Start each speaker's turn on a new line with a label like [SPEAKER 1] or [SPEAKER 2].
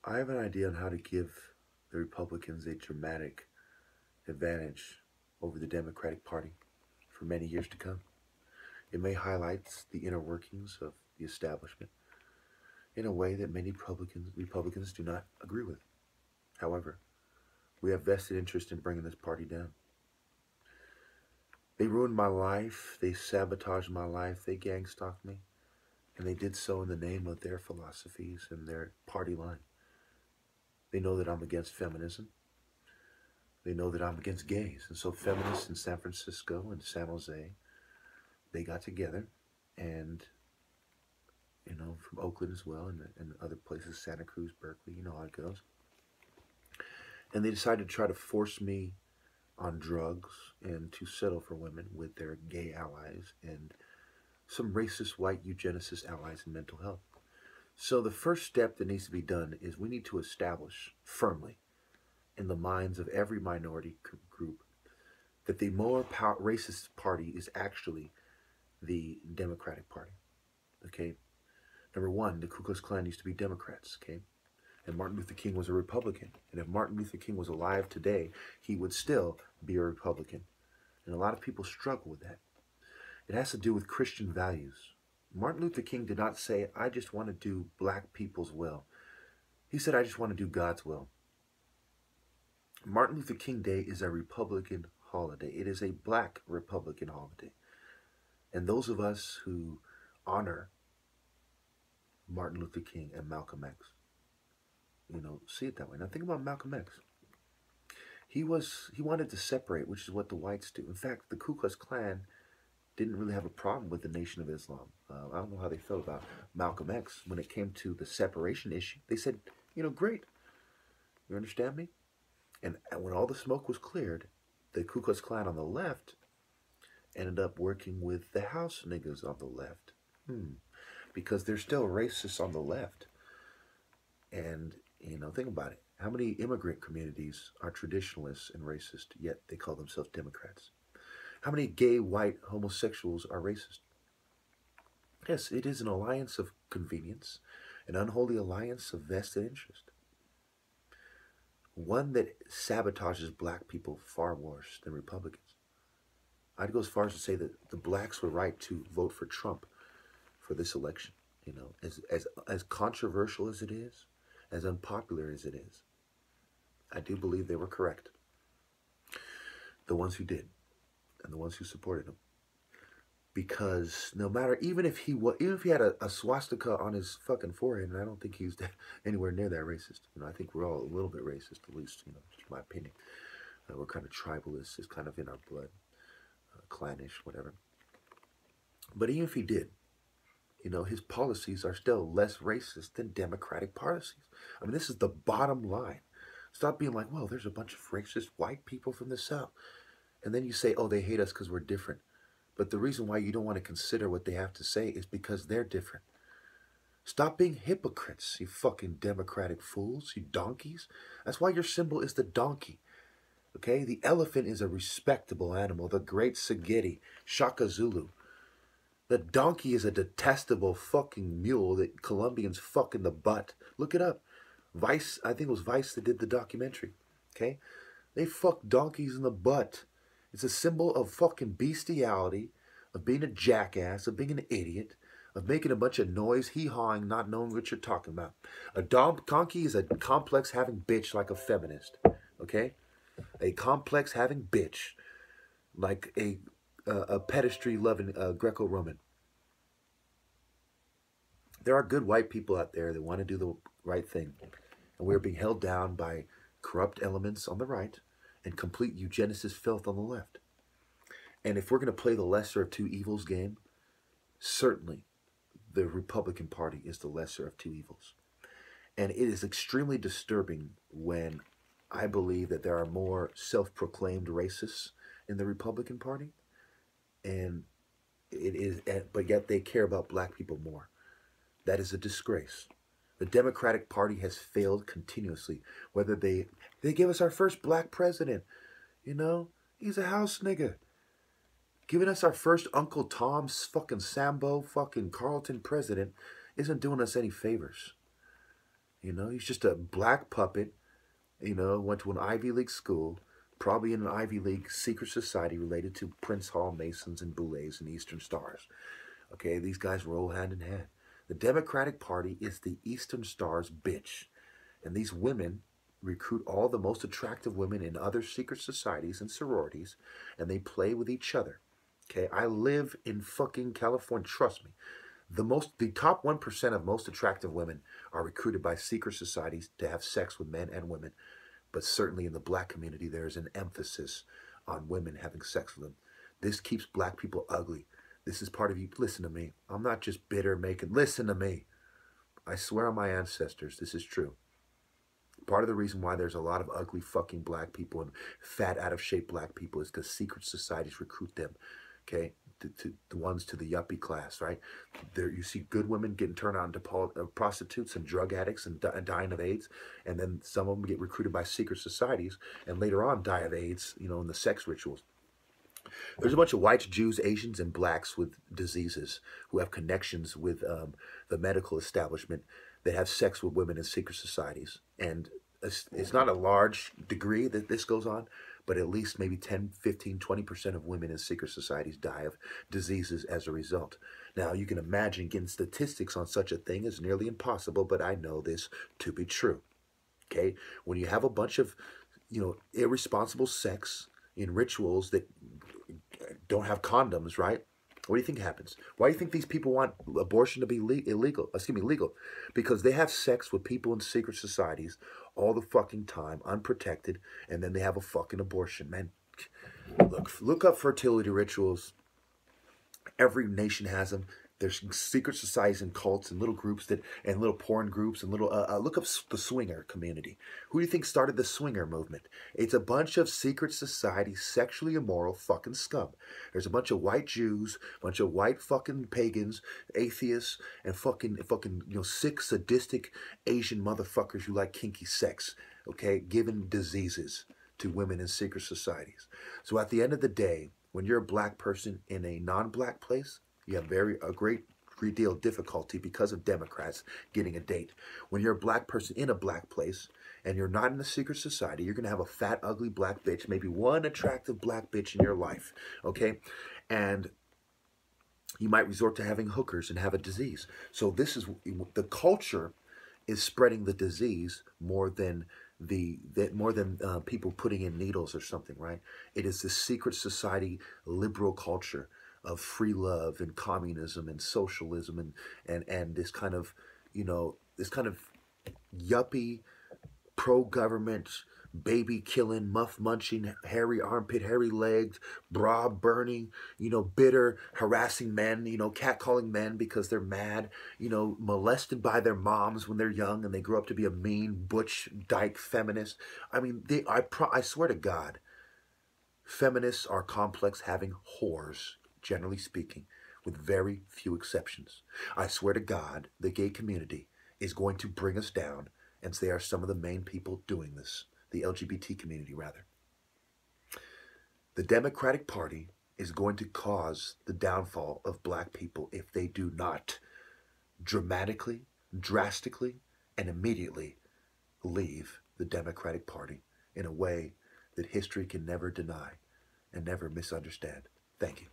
[SPEAKER 1] I have an idea on how to give the Republicans a dramatic advantage over the Democratic Party for many years to come. It may highlight the inner workings of the establishment in a way that many Republicans do not agree with. However, we have vested interest in bringing this party down. They ruined my life, they sabotaged my life, they gang stalked me, and they did so in the name of their philosophies and their party line. They know that I'm against feminism. They know that I'm against gays. And so feminists in San Francisco and San Jose, they got together and, from Oakland as well and other places, Santa Cruz, Berkeley, you know how it goes. And they decided to try to force me on drugs and to settle for women with their gay allies and some racist white eugenicist allies in mental health. So the first step that needs to be done is we need to establish firmly in the minds of every minority group that the more racist party is actually the Democratic Party. Okay? Number one, the Ku Klux Klan used to be Democrats. Okay? And Martin Luther King was a Republican. And if Martin Luther King was alive today, he would still be a Republican. And a lot of people struggle with that. It has to do with Christian values. Martin Luther King did not say, I just want to do black people's will. He said, I just want to do God's will. Martin Luther King Day is a Republican holiday. It is a black Republican holiday. And those of us who honor Martin Luther King and Malcolm X, see it that way. Now think about Malcolm X. He wanted to separate, which is what the whites do. In fact, the Ku Klux Klan didn't really have a problem with the Nation of Islam. I don't know how they felt about Malcolm X. When it came to the separation issue, they said, great. You understand me? And when all the smoke was cleared, the Ku Klux Klan on the left ended up working with the house niggas on the left. Because they're still racists on the left. And, think about it. How many immigrant communities are traditionalists and racist, yet they call themselves Democrats? How many gay, white, homosexuals are racist? Yes, it is an alliance of convenience, an unholy alliance of vested interest. One that sabotages black people far worse than Republicans. I'd go as far as to say that the blacks were right to vote for Trump for this election. As controversial as it is, as unpopular as it is, I do believe they were correct. The ones who did, and the ones who supported him, because no matter, even if he had a swastika on his fucking forehead, and I don't think he's anywhere near that racist. I think we're all a little bit racist, at least, just my opinion. We're kind of tribalist, it's kind of in our blood, clannish, whatever. But even if he did, his policies are still less racist than Democratic policies. I mean, this is the bottom line. Stop being like, well, there's a bunch of racist white people from the South. And then you say, oh, they hate us because we're different. But the reason why you don't want to consider what they have to say is because they're different. Stop being hypocrites, you fucking Democratic fools, you donkeys. That's why your symbol is the donkey. Okay? The elephant is a respectable animal. The great Sageti, Shaka Zulu. The donkey is a detestable fucking mule that Colombians fuck in the butt. Look it up. Vice, I think it was Vice that did the documentary. Okay? They fuck donkeys in the butt. It's a symbol of fucking bestiality, of being a jackass, of being an idiot, of making a bunch of noise, hee-hawing, not knowing what you're talking about. A donkey is a complex-having bitch like a feminist. Okay? A complex-having bitch like a pedestry-loving Greco-Roman. There are good white people out there that want to do the right thing. And we're being held down by corrupt elements on the right and complete eugenicist filth on the left. And if we're going to play the lesser of two evils game, certainly the Republican Party is the lesser of two evils. And it is extremely disturbing when I believe that there are more self-proclaimed racists in the Republican Party, but yet they care about black people more. That is a disgrace. The Democratic Party has failed continuously. Whether they give us our first black president, he's a house nigga. Giving us our first Uncle Tom's fucking Sambo fucking Carlton president isn't doing us any favors. You know, he's just a black puppet. You know, went to an Ivy League school, probably in an Ivy League secret society related to Prince Hall Masons and Boulets and Eastern Stars. Okay, these guys roll hand in hand. The Democratic Party is the Eastern Stars bitch. And these women recruit all the most attractive women in other secret societies and sororities, and they play with each other. Okay, I live in fucking California. Trust me. The top 1% of most attractive women are recruited by secret societies to have sex with men and women. But certainly in the black community, there is an emphasis on women having sex with them. This keeps black people ugly. This is part of you. Listen to me. I'm not just bitter making. Listen to me. I swear on my ancestors, this is true. Part of the reason why there's a lot of ugly fucking black people and fat, out of shape black people is because secret societies recruit them. Okay, to the ones to the yuppie class, right? There you see good women getting turned on to prostitutes and drug addicts and dying of AIDS, and then some of them get recruited by secret societies and later on die of AIDS, you know, in the sex rituals. There's a bunch of whites, Jews, Asians, and blacks with diseases who have connections with the medical establishment that have sex with women in secret societies. And it's not a large degree that this goes on, but at least maybe 10, 15, 20% of women in secret societies die of diseases as a result. Now, you can imagine getting statistics on such a thing is nearly impossible, but I know this to be true. Okay? When you have a bunch of, you know, irresponsible sex in rituals that don't have condoms, right? What do you think happens? Why do you think these people want abortion to be illegal? Excuse me, legal. Because they have sex with people in secret societies all the fucking time, unprotected, and then they have a fucking abortion, man. Look up fertility rituals. Every nation has them. There's secret societies and cults and little groups and little porn groups and little, look up the swinger community. Who do you think started the swinger movement? It's a bunch of secret society, sexually immoral fucking scum. There's a bunch of white Jews, a bunch of white fucking pagans, atheists, and fucking, you know, sick, sadistic Asian motherfuckers who like kinky sex, okay, giving diseases to women in secret societies. So at the end of the day, when you're a black person in a non-black place, you have a great deal of difficulty because of Democrats getting a date. When you're a black person in a black place and you're not in a secret society, you're going to have a fat, ugly black bitch, maybe one attractive black bitch in your life, okay? And you might resort to having hookers and have a disease. So this is, the culture is spreading the disease more than people putting in needles or something, right? It is the secret society liberal culture of free love and communism and socialism and this kind of, you know, this kind of yuppie, pro-government, baby killing, muff munching, hairy armpit, hairy legged, bra burning, you know, bitter, harassing men, you know, catcalling men because they're mad, you know, molested by their moms when they're young and they grow up to be a mean, butch, dyke feminist. I mean, I swear to God, feminists are complex having whores, generally speaking, with very few exceptions. I swear to God, the gay community is going to bring us down, and they are some of the main people doing this. The LGBT community, rather. The Democratic Party is going to cause the downfall of black people if they do not dramatically, drastically, and immediately leave the Democratic Party in a way that history can never deny and never misunderstand. Thank you.